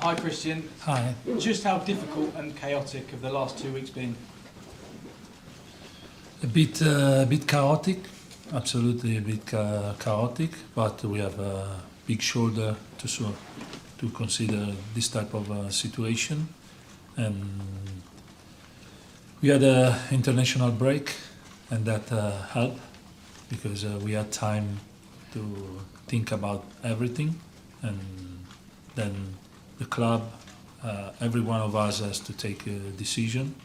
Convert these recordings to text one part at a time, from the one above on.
Hi Christian. Hi. Just how difficult and chaotic have the last 2 weeks been? A bit chaotic, absolutely a bit chaotic, but we have a big shoulder to consider this type of situation. And we had an international break, and that helped because we had time to think about everything. And then the club, every one of us has to take a decision,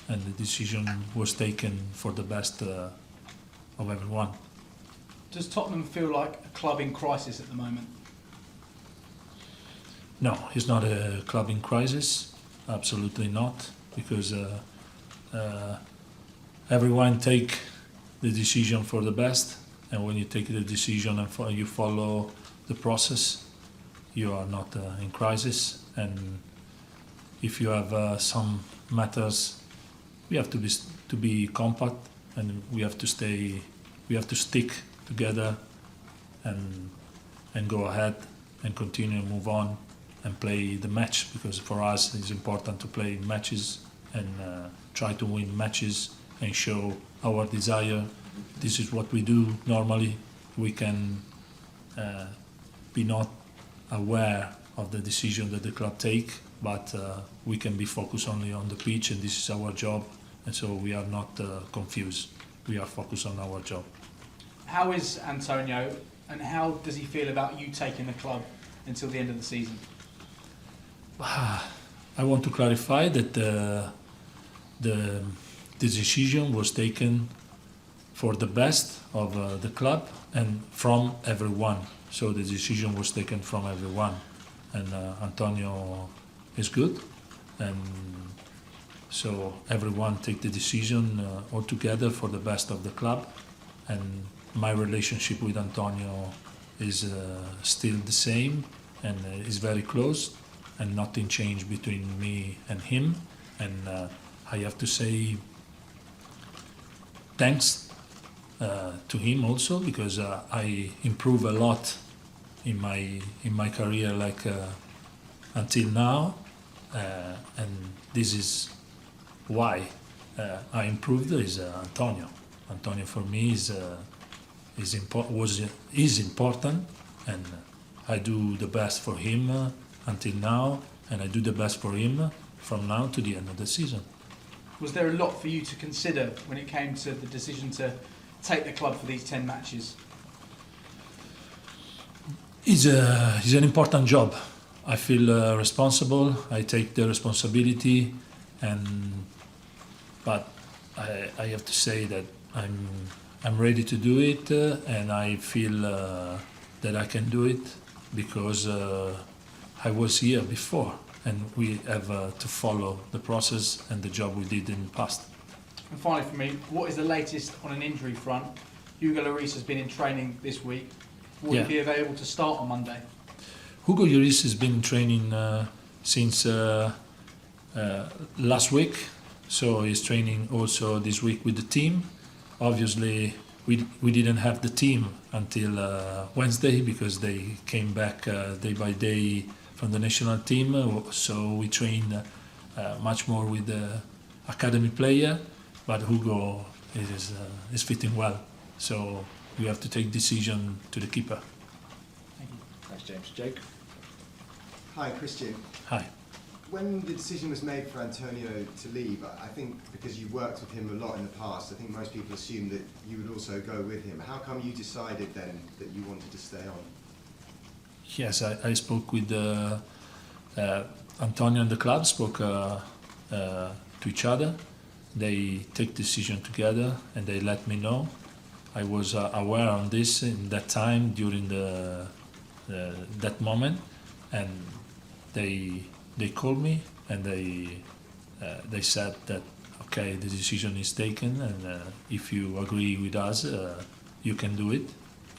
and the decision was taken for the best of everyone. Does Tottenham feel like a club in crisis at the moment? No, it's not a club in crisis, absolutely not, because everyone take the decision for the best, and when you take the decision and you follow the process, you are not in crisis. And if you have some matters, we have to be compact, and we have to stick together and go ahead and continue and move on and play the match, because for us it's important to play matches and try to win matches and show our desire. This is what we do normally. We can be not aware of the decision that the club take, but we can be focused only on the pitch, and this is our job, and so we are not confused. We are focused on our job. How is Antonio, and how does he feel about you taking the club until the end of the season? I want to clarify that the decision was taken for the best of the club and from everyone. So the decision was taken from everyone, and Antonio is good, and so everyone take the decision all together for the best of the club. And my relationship with Antonio is still the same, and is very close, and nothing changed between me and him. And I have to say thanks to him also, because I improved a lot in my career, like until now, and this is why I improved. Is Antonio. Antonio for me is important, and I do the best for him until now, and I do the best for him from now to the end of the season. Was there a lot for you to consider when it came to the decision to take the club for these 10 matches? It's an important job. I feel responsible. I take the responsibility, but I have to say that I'm ready to do it, and I feel that I can do it because I was here before, and we have to follow the process and the job we did in the past. And finally for me, what is the latest on an injury front? Hugo Lloris has been in training this week. Will he be available to start on Monday? Hugo Lloris has been in training since last week, so he's training also this week with the team. Obviously, we didn't have the team until Wednesday, because they came back day by day from the national team, so we trained much more with the academy player, but Hugo is fitting well, so we have to take decision to the keeper. Thank you. Thanks, James. Jake? Hi, Christian. Hi. When the decision was made for Antonio to leave, I think because you worked with him a lot in the past, I think most people assumed that you would also go with him. How come you decided then that you wanted to stay on? Yes, I spoke with Antonio and the club, spoke to each other. They take decision together, and they let me know. I was aware on this in that time, during that moment, and they called me, and they said that okay, the decision is taken, and if you agree with us, you can do it.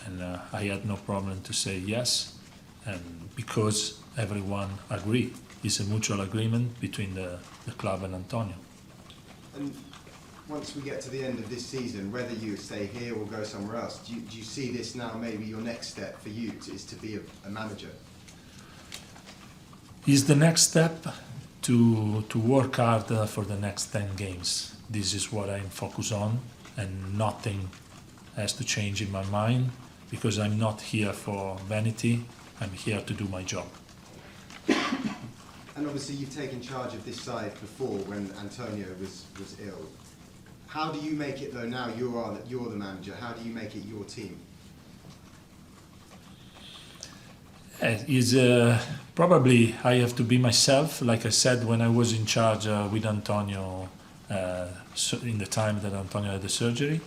And I had no problem to say yes, and because everyone agreed. It's a mutual agreement between the club and Antonio. And once we get to the end of this season, whether you stay here or go somewhere else, do you see this now maybe your next step for you is to be a manager? Is the next step to work hard for the next 10 games. This is what I'm focused on, and nothing has to change in my mind, because I'm not here for vanity. I'm here to do my job. And obviously you've taken charge of this side before when Antonio was ill. How do you make it though now you're the manager? How do you make it your team? Is probably I have to be myself. Like I said, when I was in charge with Antonio, in the time that Antonio had the surgery,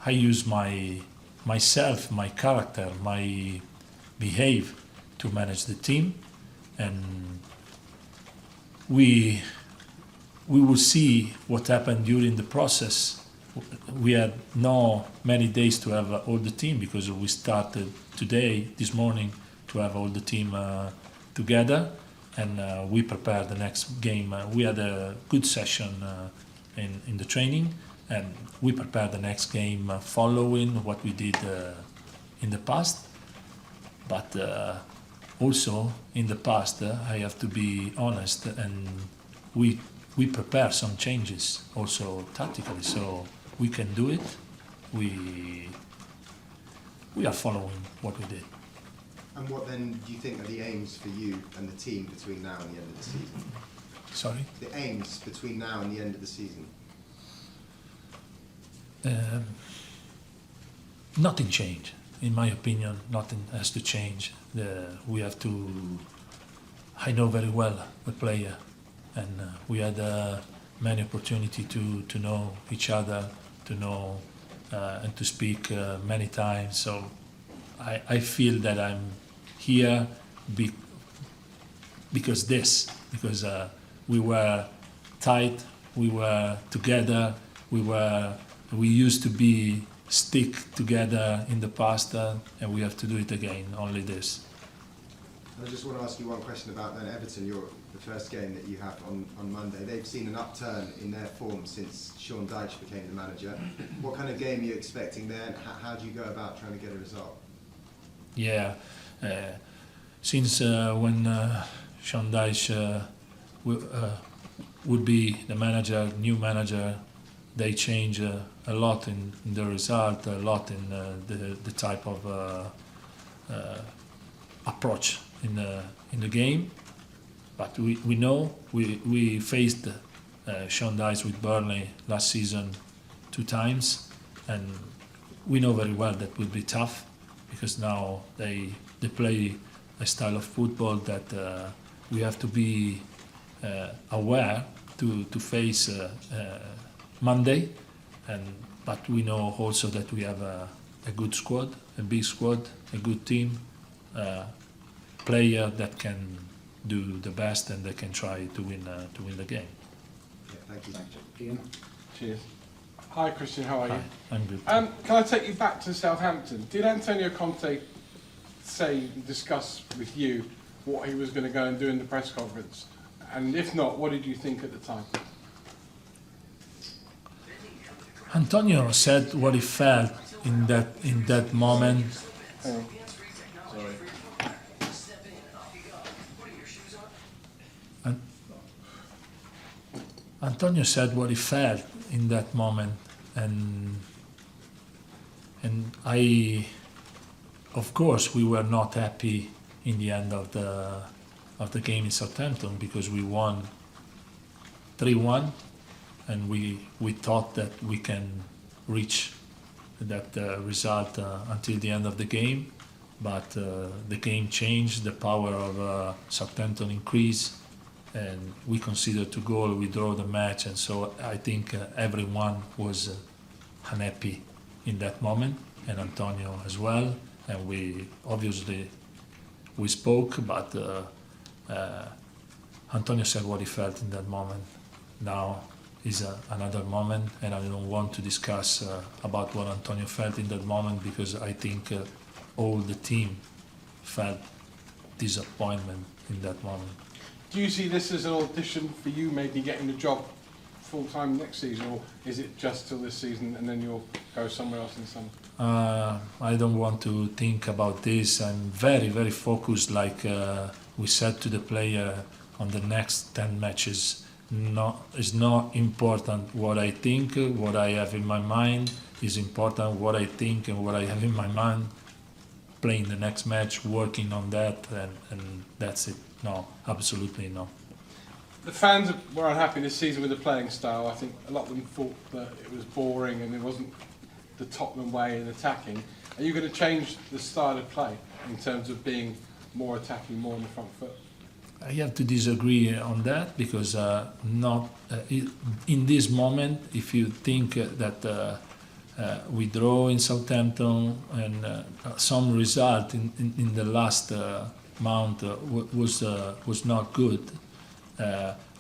I used myself, my character, my behavior to manage the team, and we will see what happened during the process. We had no many days to have all the team, because we started this morning, to have all the team together, and we prepared the next game. We had a good session in the training, and we prepared the next game following what we did in the past. But also in the past, I have to be honest, and we prepare some changes also tactically, so we can do it. We are following what we did. And what then do you think are the aims for you and the team between now and the end of the season? Sorry? The aims between now and the end of the season? Nothing changed. In my opinion, nothing has to change. We have to... I know very well the player, and we had many opportunity to know each other, to know and to speak many times. So I feel that I'm here because we were tight, we were together, we used to be stick together in the past, and we have to do it again. Only this. I just want to ask you one question about then Everton, the first game that you have on Monday. They've seen an upturn in their form since Sean Dyche became the manager. What kind of game are you expecting there, and how do you go about trying to get a result? Yeah, since when Sean Dyche would be the manager, new manager, they change a lot in the result, a lot in the type of approach in the game. But we know we faced Sean Dyche with Burnley last season 2 times, and we know very well that will be tough, because now they play a style of football that we have to be aware to face Monday, but we know also that we have a good squad, a big squad, a good team, player that can do the best, and they can try to win the game. Yeah, thank you. Ian. Cheers. Hi Christian, how are you? Hi, I'm good. Can I take you back to Southampton? Did Antonio Conte discuss with you what he was going to go and do in the press conference? And if not, what did you think at the time? Antonio said what he felt in that moment. Sorry. Antonio said what he felt in that moment, and I, of course, we were not happy in the end of the game in Southampton, because we won 3-1, and we thought that we can reach that result until the end of the game, but the game changed, the power of Southampton increased, and we conceded 2 goals, we draw the match, and so I think everyone was unhappy in that moment, and Antonio as well, and we spoke, but Antonio said what he felt in that moment. Now is another moment, and I don't want to discuss about what Antonio felt in that moment, because I think all the team felt disappointment in that moment. Do you see this as an audition for you maybe getting the job full-time next season, or is it just till this season and then you'll go somewhere else in summer? I don't want to think about this. I'm very, very focused, like we said to the player on the next 10 matches, it's not important what I think, what I have in my mind. It's important what I think and what I have in my mind. Playing the next match, working on that, and that's it. No, absolutely no. The fans were unhappy this season with the playing style. I think a lot of them thought that it was boring and it wasn't the Tottenham way in attacking. Are you going to change the style of play in terms of being more attacking, more on the front foot? I have to disagree on that because in this moment, if you think that we draw in Southampton and some result in the last month was not good,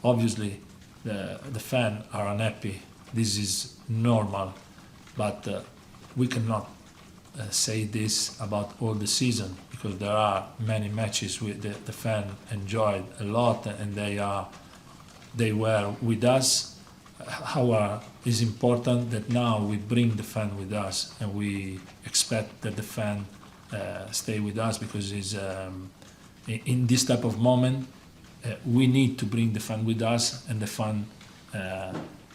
obviously the fans are unhappy. This is normal, but we cannot say this about all the season because there are many matches with the fan enjoyed a lot and they were with us. However, it's important that now we bring the fan with us and we expect that the fan stay with us because it's, in this type of moment we need to bring the fan with us, and the fan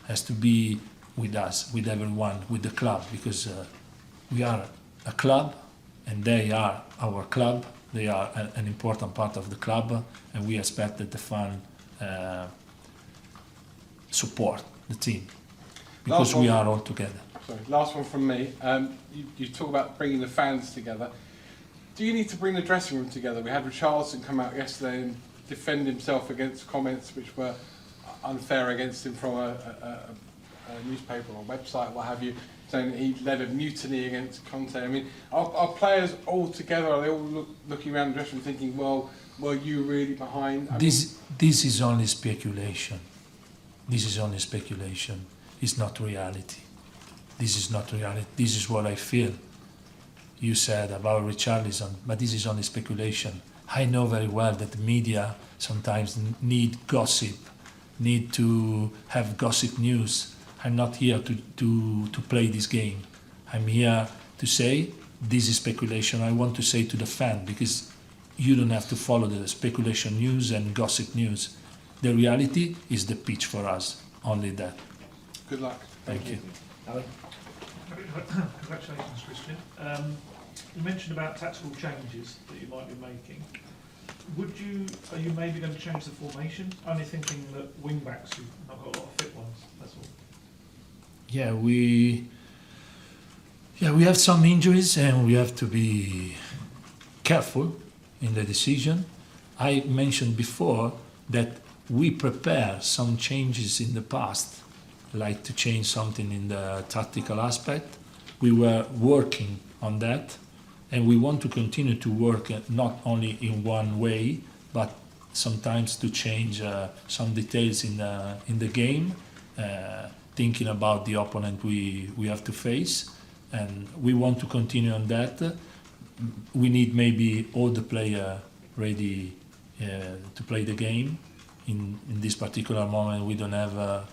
has to be with us, with everyone, with the club, because we are a club and they are our club. They are an important part of the club, and we expect that the fan support the team because we are all together. Sorry, last one from me. You talk about bringing the fans together. Do you need to bring the dressing room together? We had Richarlison come out yesterday and defend himself against comments which were unfair against him from a newspaper or website, what have you, saying that he led a mutiny against Conte. I mean, are players all together? Are they all looking around the dressing room thinking, well, were you really behind? This is only speculation. This is only speculation. It's not reality. This is not reality. This is what I feel. You said about Richarlison, but this is only speculation. I know very well that the media sometimes need gossip, need to have gossip news. I'm not here to play this game. I'm here to say this is speculation. I want to say to the fan, because you don't have to follow the speculation news and gossip news. The reality is the pitch for us, only that. Good luck. Thank you. Congratulations, Christian. You mentioned about tactical changes that you might be making. Are you maybe going to change the formation? Only thinking that wing backs, you've not got a lot of fit ones, that's all. Yeah, we have some injuries and we have to be careful in the decision. I mentioned before that we prepare some changes in the past, like to change something in the tactical aspect. We were working on that, and we want to continue to work not only in one way, but sometimes to change some details in the game, thinking about the opponent we have to face, and we want to continue on that. We need maybe all the players ready to play the game. In this particular moment, we don't have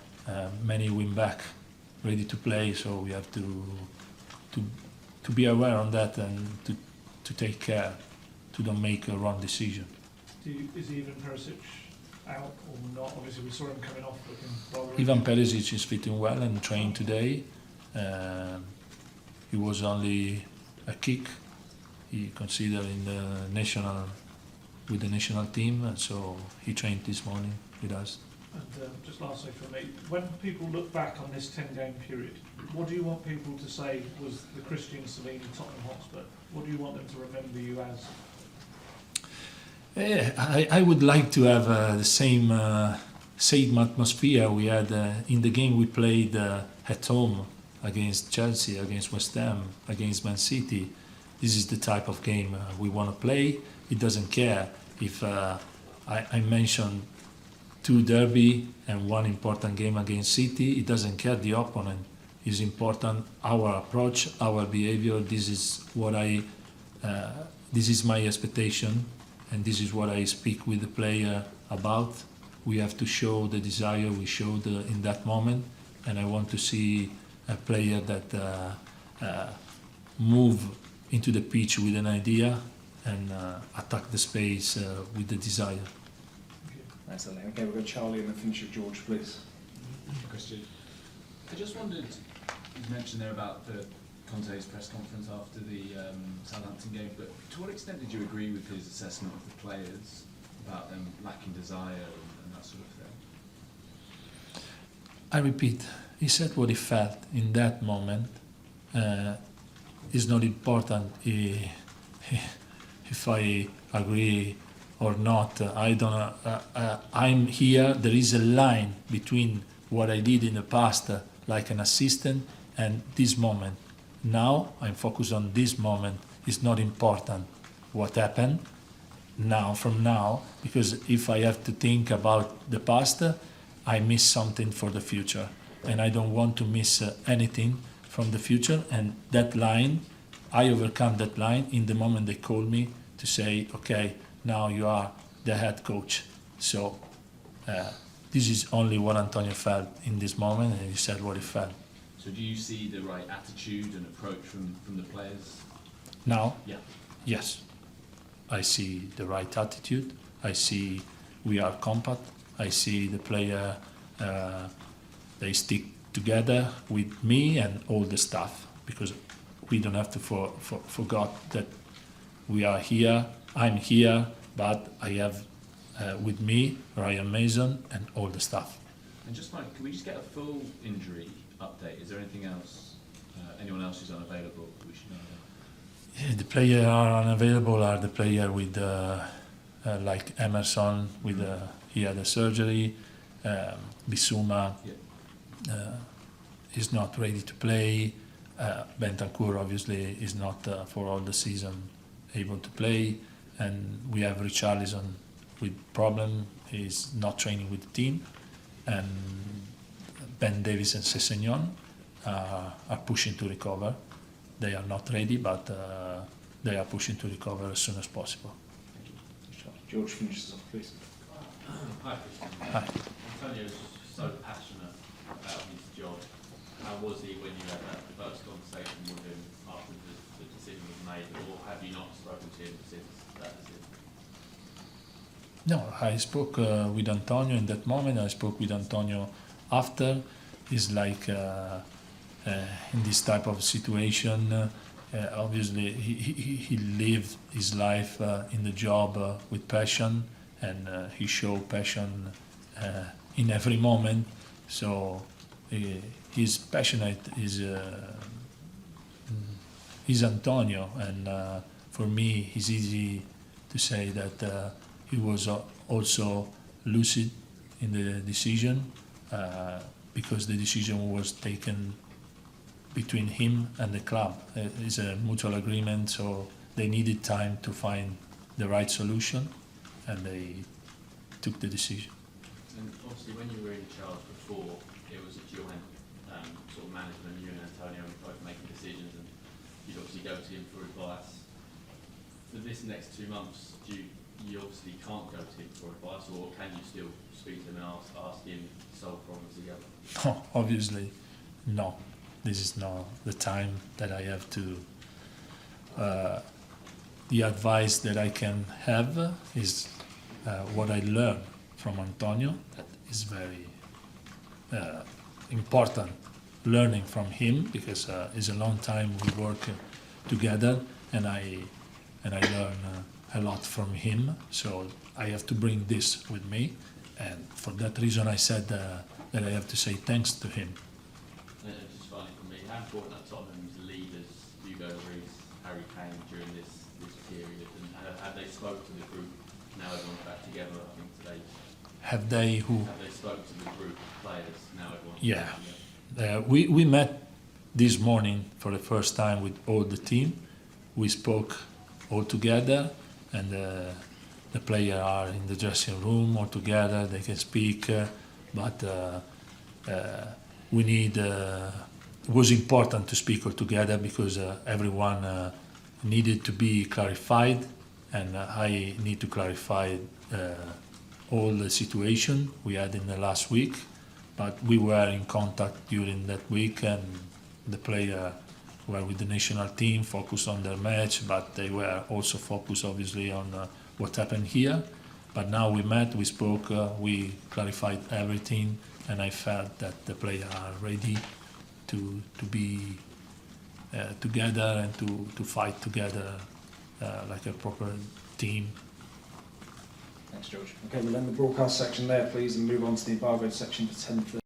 many wing back ready to play, so we have to be aware on that and to take care to don't make a wrong decision. Is Ivan Perisic out or not? Obviously, we saw him coming off looking rather. Ivan Perisic is fitting well and trained today. He was only a kick. He considered in with the national team, and so he trained this morning with us. And just lastly for me, when people look back on this 10-game period, what do you want people to say was the Christian Salini Tottenham Hotspur? What do you want them to remember you as? I would like to have the same atmosphere we had in the game we played at home against Chelsea, against West Ham, against Man City. This is the type of game we want to play. It doesn't care if I mentioned 2 derby and 1 important game against City. It doesn't care the opponent. It's important our approach, our behavior. This is what this is my expectation, and this is what I speak with the player about. We have to show the desire we showed in that moment, and I want to see a player that move into the pitch with an idea, and attack the space with the desire. Thanks, Elaine. Okay, we'll go Charlie and then finish with George, please. Question. I just wondered, you mentioned there about the Conte's press conference after the Southampton game, but to what extent did you agree with his assessment of the players, about them lacking desire and that sort of thing? I repeat, he said what he felt in that moment. It's not important if I agree or not. I don't. I'm here. There is a line between what I did in the past, like an assistant, and this moment. Now I'm focused on this moment. It's not important what happened now, from now, because if I have to think about the past, I miss something for the future, and I don't want to miss anything from the future. And that line, I overcome that line in the moment they called me to say, okay, now you are the head coach. So this is only what Antonio felt in this moment, and he said what he felt. So do you see the right attitude and approach from the players? Now, Yeah. yes, I see the right attitude. I see we are compact. I see the player, they stick together with me and all the staff, because we don't have to forget that we are here. I'm here, but I have with me Ryan Mason and all the staff. And just like, can we just get a full injury update? Is there anything else, anyone else who's unavailable that we should know about? Yeah, the players are unavailable are the player with like Emerson with he had a surgery. Bissouma is not ready to play. Bentancur obviously is not for all the season able to play, and we have Richarlison with problem. He's not training with the team, and Ben Davies and Sessegnon are pushing to recover. They are not ready, but they are pushing to recover as soon as possible. George finishes off, please. Hi, Christian. Hi. Antonio's so passionate about his job. How was he when you had that first conversation with him after the decision was made, or have you not spoken to him since that decision? No, I spoke with Antonio in that moment. I spoke with Antonio after. It's like in this type of situation, obviously he lived his life in the job with passion, and he showed passion in every moment. So he's passionate. He's Antonio, and for me, it's easy to say that he was also lucid in the decision, because the decision was taken between him and the club. It's a mutual agreement, so they needed time to find the right solution, and they took the decision. And obviously when you were in charge before, it was a joint sort of management, you and Antonio were both making decisions, and you'd obviously go to him for advice. For this next 2 months, you obviously can't go to him for advice, or can you still speak to him and ask him to solve problems together? Oh, obviously, no. This is not the time that I have to. The advice that I can have is what I learned from Antonio. That is very important. Learning from him, because it's a long time we work together, and I learn a lot from him. So I have to bring this with me, and for that reason I said that I have to say thanks to him. Just finally from me, how important are Tottenham's leaders, Hugo Lloris, Harry Kane, during this period? And have they spoke to the group, now everyone's back together, I think today? Have they who? Have they spoke to the group of players, now everyone's Yeah. back together? We met this morning for the first time with all the team. We spoke all together, and the players are in the dressing room all together. They can speak, but we need. It was important to speak all together, because everyone needed to be clarified, and I need to clarify all the situation we had in the last week. But we were in contact during that week, and the player were with the national team, focused on their match, but they were also focused obviously on what happened here. But now we met, we spoke, we clarified everything, and I felt that the players are ready to be together and to fight together like a proper team. Thanks, George. Okay, we'll end the broadcast section there, please, and move on to the embargoed section for 10:30.